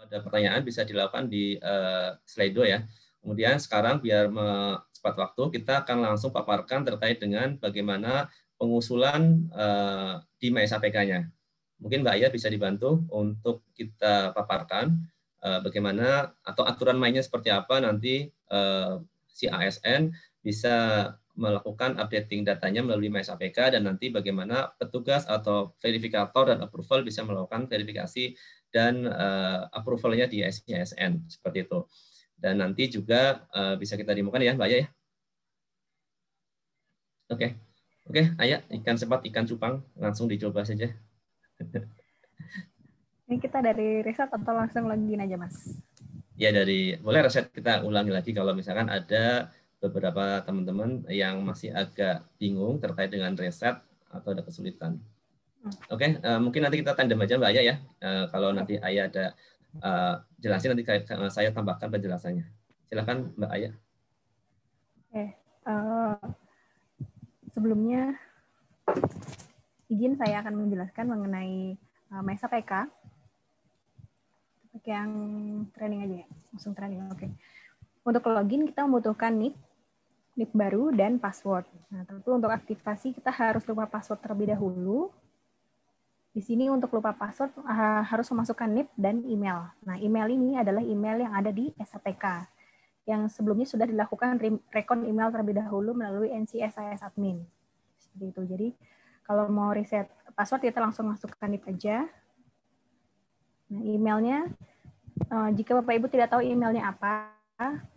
ada pertanyaan bisa dilakukan di Slido ya. Kemudian sekarang biar cepat waktu, kita akan langsung paparkan terkait dengan bagaimana pengusulan di MyS APK-nya. Mungkin Mbak Aya bisa dibantu untuk kita paparkan bagaimana atau aturan mainnya seperti apa nanti si ASN bisa melakukan updating datanya melalui MyS APK dan nanti bagaimana petugas atau verifikator dan approval bisa melakukan verifikasi dan approval-nya di ASN seperti itu. Dan nanti juga bisa kita demokan ya Mbak Aya ya. Oke. Oke, Aya, ikan sepat, ikan cupang langsung dicoba saja. Ini kita dari riset atau langsung login aja, Mas? Ya, boleh riset kita ulangi lagi kalau misalkan ada beberapa teman-teman yang masih agak bingung terkait dengan riset atau ada kesulitan. Oke, mungkin nanti kita tandem aja Mbak Aya ya. Kalau nanti Aya ada jelasin, nanti saya tambahkan penjelasannya. Silakan Mbak Aya. Oke, sebelumnya izin saya akan menjelaskan mengenai MyS APK. Yang training aja ya, langsung training. Oke. Untuk login kita membutuhkan NIP baru dan password. Nah, tentu untuk aktivasi kita harus lupa password terlebih dahulu. Di sini untuk lupa password harus memasukkan NIP dan email. Nah, email ini adalah email yang ada di SAPK yang sebelumnya sudah dilakukan recon email terlebih dahulu melalui NCSIS admin. Seperti itu. Jadi kalau mau reset password kita langsung masukkan NIP aja. Nah, emailnya jika Bapak Ibu tidak tahu emailnya apa,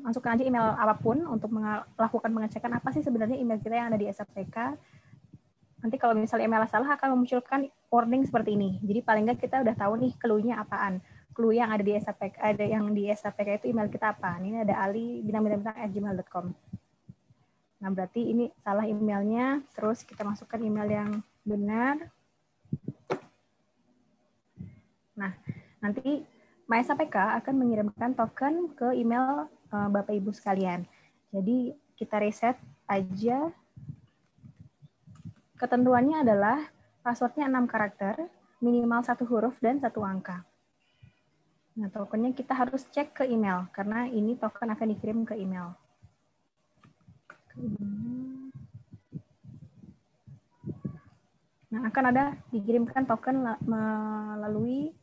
masukkan aja email apapun untuk melakukan pengecekan apa sih sebenarnya email kita yang ada di SAPK. Nanti kalau misalnya email salah akan memunculkan warning seperti ini. Jadi paling nggak kita udah tahu nih clue-nya apaan. Clue yang ada di SAPK, ada yang di SAPK itu email kita apa. Ini ada ali@gmail.com. Nah, berarti ini salah emailnya, terus kita masukkan email yang benar. Nah, nanti MyS APK akan mengirimkan token ke email Bapak Ibu sekalian. Jadi kita reset aja. Ketentuannya adalah passwordnya 6 karakter, minimal 1 huruf dan 1 angka. Nah, tokennya kita harus cek ke email, karena ini token akan dikirim ke email. Nah, akan ada dikirimkan token melalui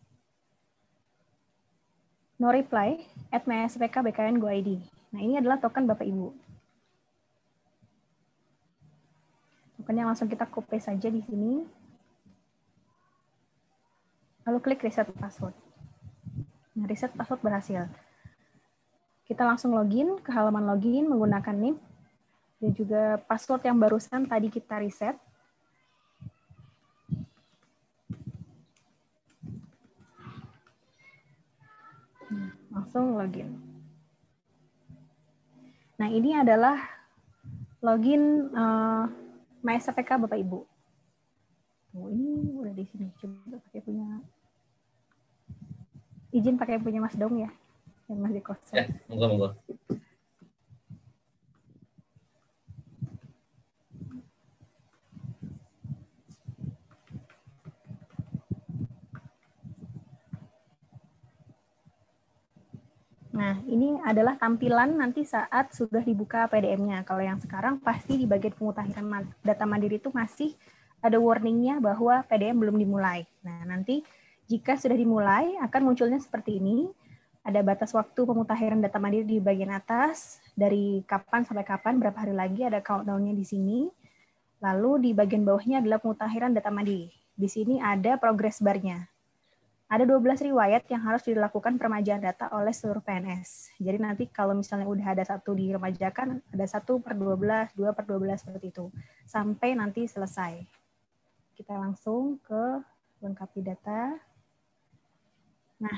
no reply @myspk.bkn.go.id. Nah, ini adalah token Bapak Ibu. Tokennya langsung kita copy saja di sini. Lalu klik reset password. Nah, reset password berhasil. Kita langsung login ke halaman login menggunakan NIP dan juga password yang barusan tadi kita reset. Langsung login. Nah, ini adalah login MyS APK Bapak Ibu. Oh, ini udah di sini. Coba pakai punya. Izin pakai punya Mas Dong ya, yang masih kosong. Ya, monggo. Nah, ini adalah tampilan nanti saat sudah dibuka PDM-nya. Kalau yang sekarang pasti di bagian pemutahiran data mandiri itu masih ada warning-nya bahwa PDM belum dimulai. Nah, nanti jika sudah dimulai akan munculnya seperti ini. Ada batas waktu pemutahiran data mandiri di bagian atas, dari kapan sampai kapan, berapa hari lagi, ada countdown-nya di sini. Lalu di bagian bawahnya adalah pemutahiran data mandiri. Di sini ada progress bar-nya. Ada 12 riwayat yang harus dilakukan peremajaan data oleh seluruh PNS. Jadi nanti kalau misalnya udah ada satu diremajakan, ada 1/12, 2/12 seperti itu. Sampai nanti selesai. Kita langsung ke lengkapi data. Nah,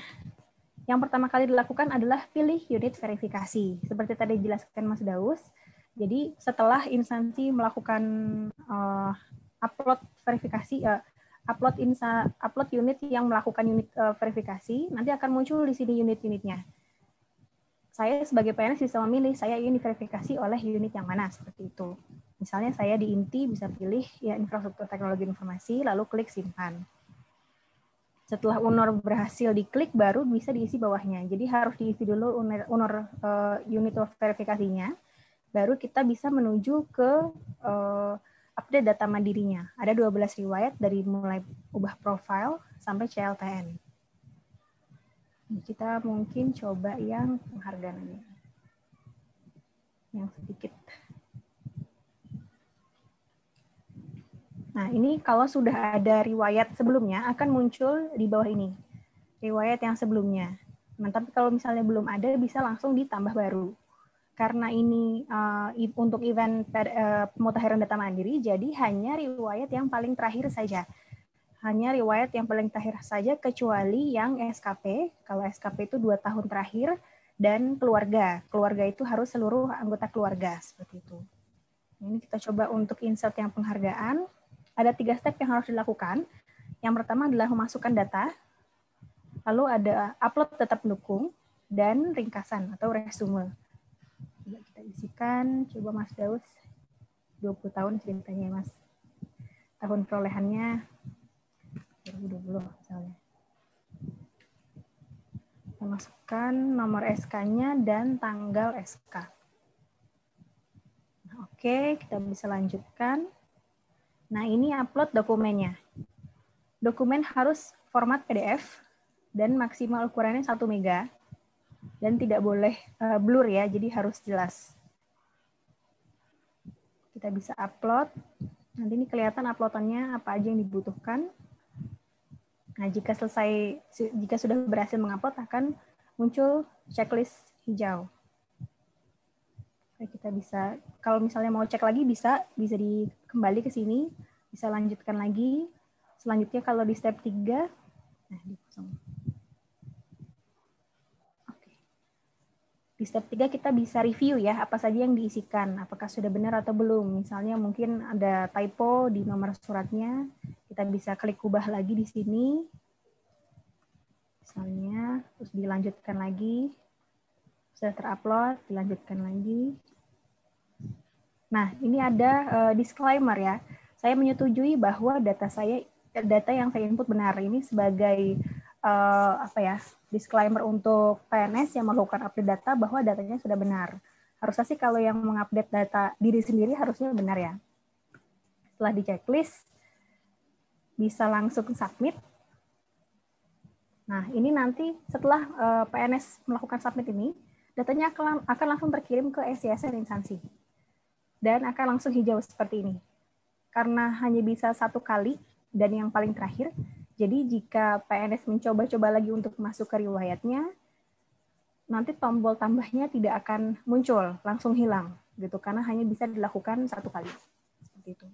yang pertama kali dilakukan adalah pilih unit verifikasi. Seperti tadi dijelaskan Mas Daus. Jadi setelah instansi melakukan upload verifikasi, upload unit yang melakukan unit verifikasi, nanti akan muncul di sini unit-unitnya. Saya sebagai PNS bisa memilih saya ingin diverifikasi oleh unit yang mana, seperti itu. Misalnya saya di INTI bisa pilih ya infrastruktur teknologi informasi, lalu klik simpan. Setelah UNOR berhasil diklik, baru bisa diisi bawahnya. Jadi harus diisi dulu UNOR unit of verifikasinya, baru kita bisa menuju ke update data mandirinya. Ada 12 riwayat dari mulai ubah profil sampai CLTN. Kita mungkin coba yang penghargaan ini. Yang sedikit. Nah, ini kalau sudah ada riwayat sebelumnya akan muncul di bawah ini. Riwayat yang sebelumnya. Nah, tapi kalau misalnya belum ada, bisa langsung ditambah baru. Karena ini untuk event pemutahiran data mandiri, jadi hanya riwayat yang paling terakhir saja. Hanya riwayat yang paling terakhir saja, kecuali yang SKP. Kalau SKP itu 2 tahun terakhir, dan keluarga. Keluarga itu harus seluruh anggota keluarga, seperti itu. Ini kita coba untuk insert yang penghargaan. Ada 3 step yang harus dilakukan. Yang pertama adalah memasukkan data, lalu ada upload data pendukung, dan ringkasan atau resume. Coba kita isikan, coba Mas Daus, 20 tahun ceritanya Mas. Tahun perolehannya 2020 misalnya. Kita masukkan nomor SK-nya dan tanggal SK. Nah, oke, kita bisa lanjutkan. Nah, ini upload dokumennya. Dokumen harus format PDF dan maksimal ukurannya 1 mega dan tidak boleh blur ya, jadi harus jelas. Kita bisa upload. Nanti ini kelihatan uploadannya apa aja yang dibutuhkan. Nah, jika sudah berhasil mengupload akan muncul checklist hijau. Kita bisa, kalau misalnya mau cek lagi bisa kembali ke sini, bisa lanjutkan lagi. Selanjutnya kalau di step 3, nah di kosong. Oke. Di step 3 kita bisa review ya, apa saja yang diisikan, apakah sudah benar atau belum. Misalnya mungkin ada typo di nomor suratnya, kita bisa klik ubah lagi di sini. Misalnya, terus dilanjutkan lagi. Sudah terupload, dilanjutkan lagi. Nah, ini ada disclaimer ya. Saya menyetujui bahwa data yang saya input benar. Ini sebagai disclaimer untuk PNS yang melakukan update data bahwa datanya sudah benar. Harusnya sih kalau yang mengupdate data diri sendiri harusnya benar ya. Setelah di checklist, bisa langsung submit. Nah, ini nanti setelah PNS melakukan submit ini, datanya akan langsung terkirim ke SCSN instansi. Dan akan langsung hijau seperti ini. Karena hanya bisa 1 kali dan yang paling terakhir, jadi jika PNS mencoba-coba lagi untuk masuk ke riwayatnya, nanti tombol tambahnya tidak akan muncul, langsung hilang, gitu. Karena hanya bisa dilakukan 1 kali. Seperti itu.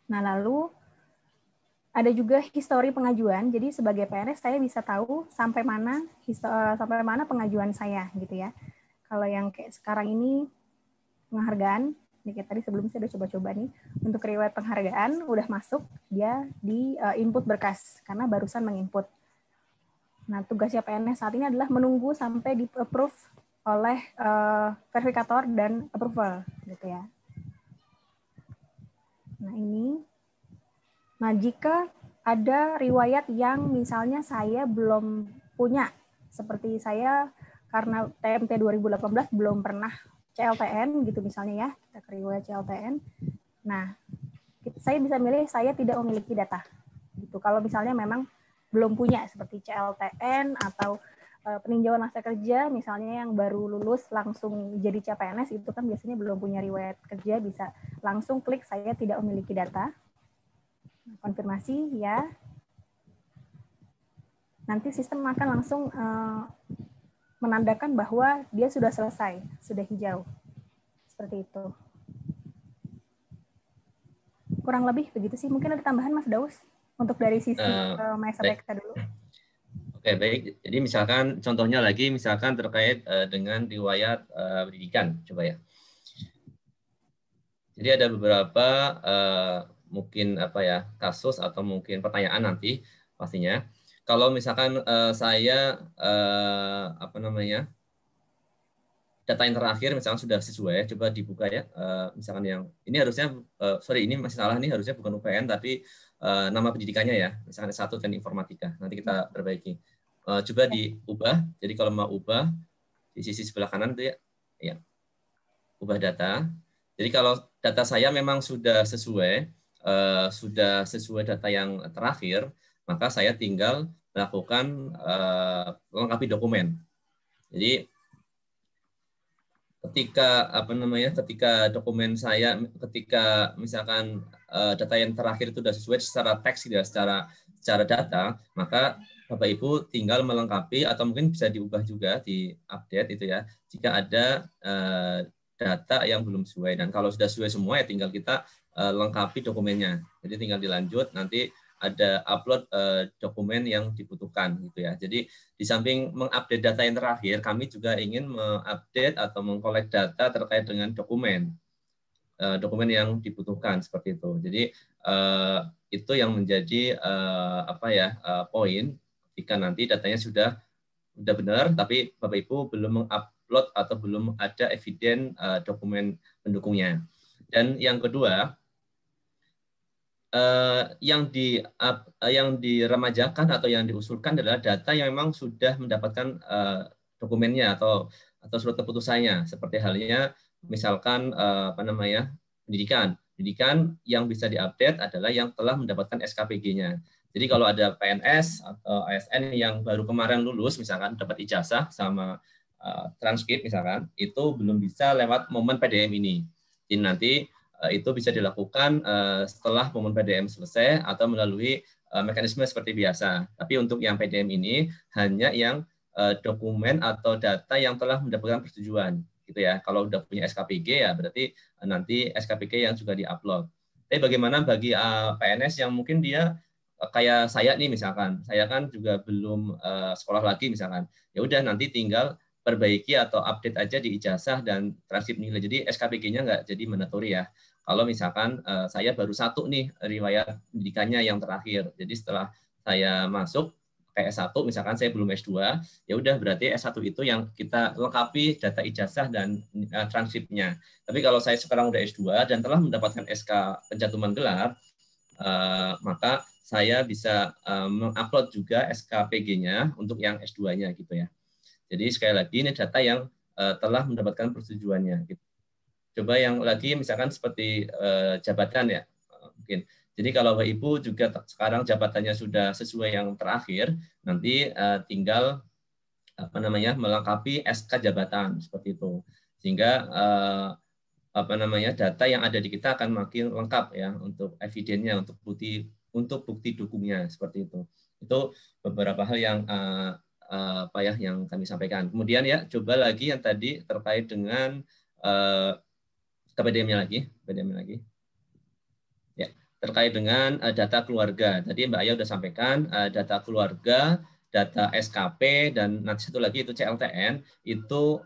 Nah, lalu ada juga histori pengajuan. Jadi sebagai PNS saya bisa tahu sampai mana pengajuan saya, gitu ya. Kalau yang kayak sekarang ini penghargaan, ini kayak tadi sebelumnya saya udah coba-coba nih, untuk riwayat penghargaan udah masuk, dia di input berkas, karena barusan menginput. Nah, tugasnya PNS saat ini adalah menunggu sampai di-approve oleh verifikator dan approval, gitu ya. Nah, ini. Nah, jika ada riwayat yang misalnya saya belum punya, seperti saya karena TMT 2018 belum pernah CLTN gitu misalnya ya, kita ke riwayat CLTN. Nah, saya bisa milih saya tidak memiliki data. Gitu. Kalau misalnya memang belum punya seperti CLTN atau peninjauan masa kerja, misalnya yang baru lulus langsung jadi CPNS, itu kan biasanya belum punya riwayat kerja, bisa langsung klik saya tidak memiliki data. Konfirmasi ya. Nanti sistem akan langsung menandakan bahwa dia sudah selesai, sudah hijau. Seperti itu. Kurang lebih begitu sih. Mungkin ada tambahan Mas Daus untuk dari sisi MySAPEK dulu. Oke, baik. Jadi misalkan contohnya lagi misalkan terkait dengan riwayat pendidikan, coba ya. Jadi ada beberapa mungkin kasus atau mungkin pertanyaan nanti pastinya. Kalau misalkan saya data yang terakhir misalkan sudah sesuai, coba dibuka ya. Misalkan yang ini harusnya ini masih salah nih, harusnya bukan UPN tapi nama pendidikannya ya, misalnya S1 dan informatika. Nanti kita perbaiki. Coba diubah. Jadi kalau mau ubah di sisi sebelah kanan itu ya, ubah data. Jadi kalau data saya memang sudah sesuai data yang terakhir, maka saya tinggal melakukan melengkapi dokumen. Jadi ketika dokumen saya, ketika misalkan data yang terakhir itu sudah sesuai secara teks gitu ya, secara data, maka Bapak Ibu tinggal melengkapi atau mungkin bisa diubah juga, diupdate itu ya, jika ada data yang belum sesuai. Dan kalau sudah sesuai semua ya tinggal kita lengkapi dokumennya. Jadi tinggal dilanjut, nanti ada upload dokumen yang dibutuhkan gitu ya. Jadi di samping mengupdate data yang terakhir, kami juga ingin mengupdate atau mengkolek data terkait dengan dokumen yang dibutuhkan seperti itu. Jadi itu yang menjadi poin ketika nanti datanya sudah benar, tapi Bapak Ibu belum mengupload atau belum ada eviden dokumen pendukungnya. Dan yang kedua, yang diremajakan atau yang diusulkan adalah data yang memang sudah mendapatkan dokumennya atau surat keputusannya, seperti halnya misalkan pendidikan yang bisa diupdate adalah yang telah mendapatkan SKPG-nya. Jadi kalau ada PNS atau ASN yang baru kemarin lulus, misalkan dapat ijazah sama transkrip misalkan, itu belum bisa lewat momen PDM ini. Jadi nanti itu bisa dilakukan setelah momen PDM selesai atau melalui mekanisme seperti biasa. Tapi untuk yang PDM ini hanya yang dokumen atau data yang telah mendapatkan persetujuan, gitu ya. Kalau sudah punya SKPG ya berarti nanti SKPG yang juga diupload. Tapi bagaimana bagi PNS yang mungkin dia kayak saya nih misalkan, saya kan juga belum sekolah lagi misalkan, ya udah nanti tinggal perbaiki atau update aja di ijazah dan transkrip nilai. Jadi SKPG-nya nggak jadi mandatory ya. Kalau misalkan saya baru satu nih riwayat pendidikannya yang terakhir. Jadi setelah saya masuk ke S1, misalkan saya belum S2, ya udah berarti S1 itu yang kita lengkapi data ijazah dan transkripnya. Tapi kalau saya sekarang udah S2 dan telah mendapatkan SK pencantuman gelar, maka saya bisa mengupload juga SKPG-nya untuk yang S2-nya gitu ya. Jadi sekali lagi ini data yang telah mendapatkan persetujuannya gitu. Coba yang lagi misalkan seperti jabatan ya mungkin. Jadi kalau Bapak Ibu juga sekarang jabatannya sudah sesuai yang terakhir, nanti tinggal melengkapi SK jabatan seperti itu. Sehingga data yang ada di kita akan makin lengkap ya untuk evidennya, untuk bukti dukungnya seperti itu. Itu beberapa hal yang yang kami sampaikan. Kemudian ya coba lagi yang tadi terkait dengan PDM-nya lagi. Ya, terkait dengan data keluarga. Tadi Mbak Aya sudah sampaikan data keluarga, data SKP, dan nanti satu lagi itu CLTN, itu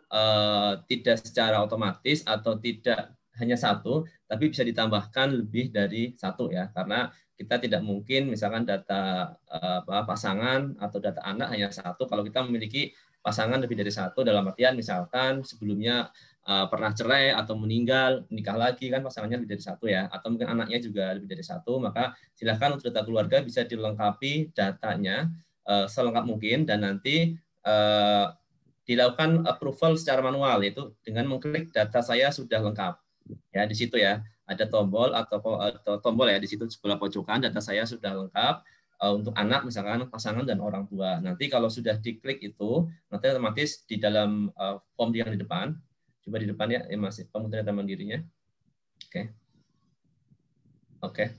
tidak secara otomatis atau tidak hanya satu, tapi bisa ditambahkan lebih dari satu ya, karena kita tidak mungkin misalkan data pasangan atau data anak hanya satu, kalau kita memiliki pasangan lebih dari satu, dalam artian misalkan sebelumnya pernah cerai atau meninggal, nikah lagi kan pasangannya lebih dari satu ya, atau mungkin anaknya juga lebih dari satu, maka silakan untuk data keluarga bisa dilengkapi datanya selengkap mungkin dan nanti dilakukan approval secara manual, yaitu dengan mengklik data saya sudah lengkap ya, di situ ya ada tombol atau tombol ya di situ sebelah pojokan, data saya sudah lengkap untuk anak misalkan pasangan dan orang tua. Nanti kalau sudah diklik itu nanti otomatis di dalam form yang di depan, coba di depan ya, masih pemutaran data mandirinya. Oke.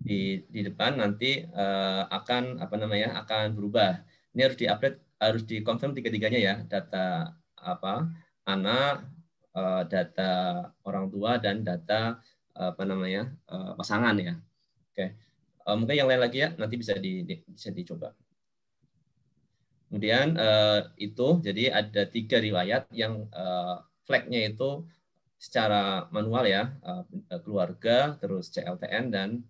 Di depan nanti akan akan berubah. Ini harus diupdate, harus dikonfirm tiga-tiganya ya, data anak, data orang tua dan data pasangan ya. Oke. Mungkin yang lain lagi ya, nanti bisa dicoba. Kemudian itu jadi ada 3 riwayat yang flag-nya itu secara manual ya, keluarga, terus CLTN dan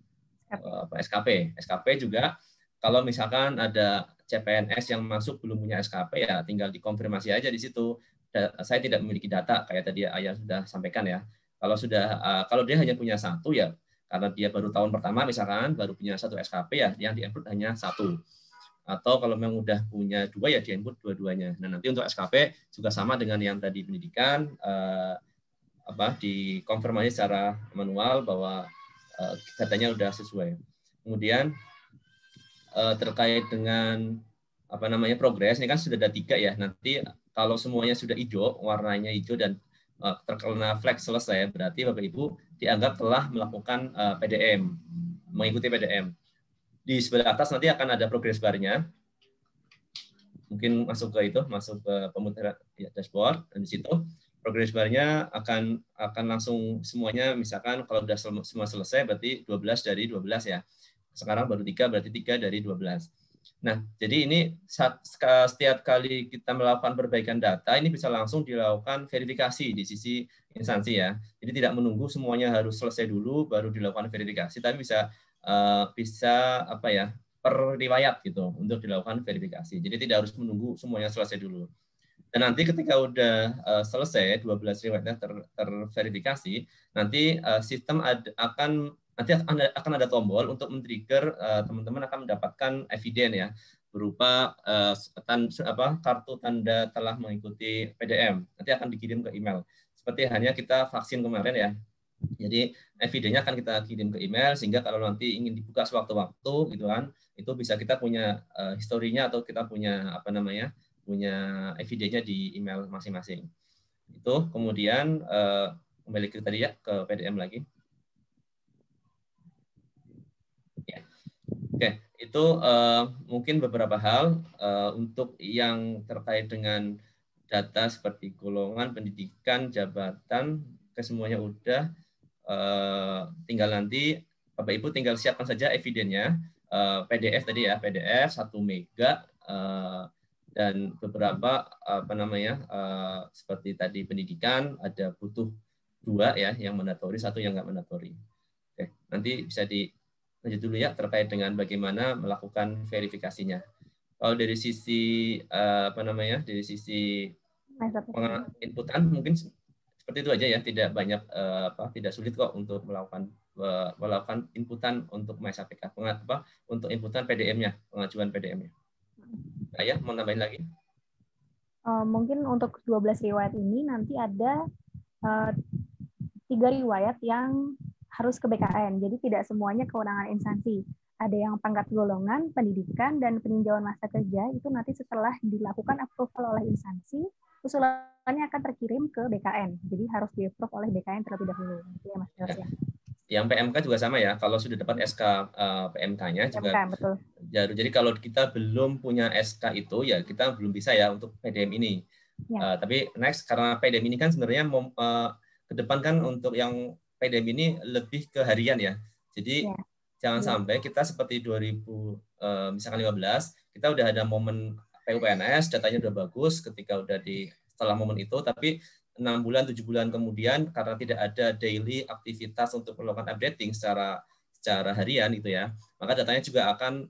SKP. SKP juga kalau misalkan ada CPNS yang masuk belum punya SKP ya tinggal dikonfirmasi aja di situ. Saya tidak memiliki data kayak tadi Ayah sudah sampaikan ya. Kalau dia hanya punya satu ya Karena dia baru tahun pertama misalkan, baru punya 1 SKP ya, yang di-input hanya 1. Atau kalau memang udah punya 2 ya di-input dua-duanya. Nah, nanti untuk SKP juga sama dengan yang tadi pendidikan, dikonfirmasi secara manual bahwa datanya udah sesuai. Kemudian terkait dengan progres, ini kan sudah ada 3 ya. Nanti kalau semuanya sudah hijau, warnanya hijau dan terkena flag selesai, berarti Bapak Ibu dianggap telah melakukan PDM, mengikuti PDM. Di sebelah atas nanti akan ada progress bar-nya. Mungkin masuk ke pemutaran ya, dashboard, dan di situ progress bar-nya akan langsung semuanya, misalkan kalau sudah semua selesai berarti 12 dari 12 ya. Sekarang baru 3, berarti 3 dari 12. Nah, jadi ini setiap kali kita melakukan perbaikan data, ini bisa langsung dilakukan verifikasi di sisi instansi ya. Jadi tidak menunggu semuanya harus selesai dulu baru dilakukan verifikasi, tapi bisa per riwayat gitu untuk dilakukan verifikasi. Jadi tidak harus menunggu semuanya selesai dulu. Dan nanti ketika udah selesai 12 riwayatnya terverifikasi, nanti sistem akan ada tombol untuk men-trigger teman-teman akan mendapatkan eviden ya, berupa kartu tanda telah mengikuti PDM. Nanti akan dikirim ke email. Seperti hanya kita vaksin kemarin ya. Jadi evidennya akan kita kirim ke email, sehingga kalau nanti ingin dibuka sewaktu-waktu gitu kan, itu bisa kita punya historinya, atau kita punya punya evidennya di email masing-masing. Itu kemudian kembali ke tadi ya, ke PDM lagi. Ya. Oke, itu mungkin beberapa hal untuk yang terkait dengan data seperti golongan, pendidikan, jabatan, kesemuanya udah. Tinggal nanti Bapak Ibu tinggal siapkan saja evidennya, PDF tadi ya, PDF 1 mega, dan beberapa seperti tadi pendidikan ada butuh 2 ya, yang mandatory, 1 yang nggak mandatory. Oke, nanti bisa lanjut dulu ya terkait dengan bagaimana melakukan verifikasinya. Kalau dari sisi dari sisi inputan mungkin seperti itu aja ya, tidak banyak tidak sulit kok untuk melakukan inputan untuk MySAPK, untuk inputan PDM-nya, pengajuan PDM-nya. Nah, ya, mau nambahin lagi? Mungkin untuk 12 riwayat ini nanti ada 3 riwayat yang harus ke BKN. Jadi tidak semuanya kewenangan instansi. Ada yang pangkat golongan, pendidikan, dan peninjauan masa kerja itu nanti setelah dilakukan approval oleh instansi, usulannya akan terkirim ke BKN. Jadi harus di-approve oleh BKN terlebih dahulu. Itu ya, Mas Yos, ya. Yang PMK juga sama ya, kalau sudah dapat SK PMK-nya juga. PMK, betul. Jadi kalau kita belum punya SK itu, ya kita belum bisa ya untuk PDM ini. Ya. Tapi next, karena PDM ini kan sebenarnya ke depan kan untuk yang PDM ini lebih ke harian ya. Jadi jangan sampai kita seperti 2015, kita udah ada momen PUPNS, datanya udah bagus ketika udah setelah momen itu, tapi 6 bulan, 7 bulan kemudian karena tidak ada daily aktivitas untuk melakukan updating secara harian gitu ya, maka datanya juga akan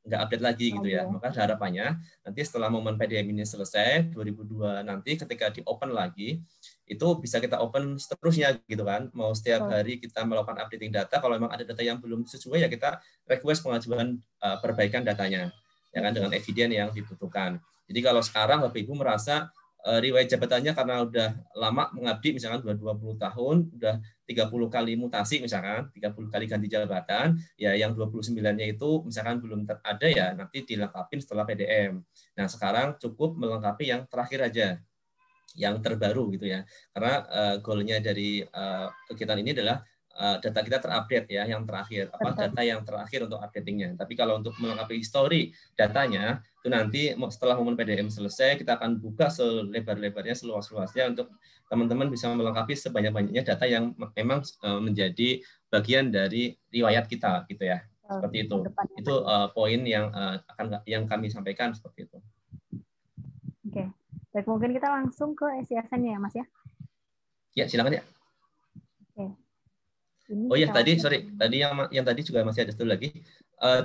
nggak update lagi gitu ya. Maka harapannya nanti setelah momen PDM ini selesai 2002 nanti ketika di open lagi itu bisa kita open seterusnya gitu kan. Mau setiap hari kita melakukan updating data, kalau memang ada data yang belum sesuai ya kita request pengajuan perbaikan datanya ya kan, dengan eviden yang dibutuhkan. Jadi kalau sekarang Bapak Ibu merasa riwayat jabatannya karena udah lama mengabdi, misalkan 20 tahun, udah 30 kali mutasi misalkan, 30 kali ganti jabatan, ya yang 29-nya itu misalkan belum ada ya, nanti dilengkapi setelah PDM. Nah, sekarang cukup melengkapi yang terakhir aja, yang terbaru gitu ya. Karena goalnya dari kegiatan ini adalah data kita terupdate ya, yang terakhir, data yang terakhir untuk updatingnya. Tapi kalau untuk melengkapi histori datanya, itu nanti setelah momen PDM selesai, kita akan buka selebar-lebarnya, seluas-luasnya untuk teman-teman bisa melengkapi sebanyak-banyaknya data yang memang menjadi bagian dari riwayat kita gitu ya. Seperti itu. Itu poin yang kami sampaikan seperti itu. Oke. Baik, mungkin kita langsung ke SISN ya, Mas ya? Ya, silakan ya. Oke. Ini Oh iya, lewat tadi yang tadi juga masih ada satu lagi.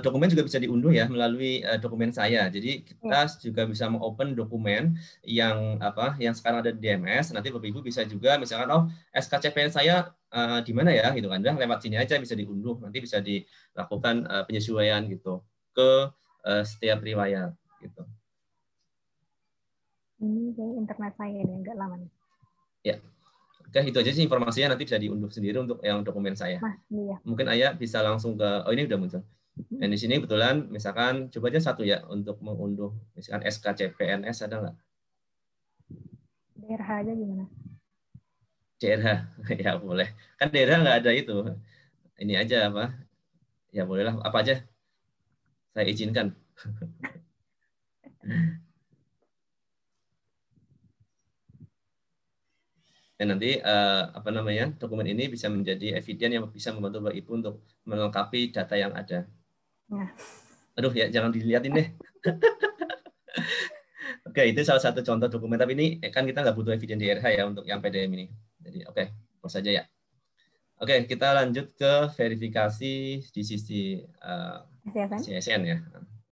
Dokumen juga bisa diunduh ya melalui dokumen saya. Jadi ya. kita juga bisa mengopen dokumen yang yang sekarang ada di DMS. Nanti Bapak Ibu bisa juga misalkan SKCPN saya di mana ya gitu kan. Nah, lewat sini aja bisa diunduh. Nanti bisa dilakukan penyesuaian gitu ke setiap riwayat gitu. Ini kayak internet saya ini agak lama nih. Ya. Oke, itu aja sih informasinya, nanti bisa diunduh sendiri untuk yang dokumen saya. Nah, ini ya. Mungkin Ayah bisa langsung ke, ini udah muncul. Dan di sini kebetulan misalkan coba aja satu ya untuk mengunduh misalkan SKCPNS ada nggak? DRH aja gimana? CRH ya boleh. Kan daerah nggak ada itu. Ini aja apa? Ya bolehlah apa aja. Saya izinkan. Dan nanti dokumen ini bisa menjadi eviden yang bisa membantu Bapak Ibu untuk melengkapi data yang ada. Nah. Aduh ya jangan dilihatin deh. Oke, itu salah satu contoh dokumen. Tapi ini kan kita nggak butuh eviden DRH ya untuk yang PDM ini. Jadi oke, close saja ya. Oke, kita lanjut ke verifikasi di sisi CSN ya.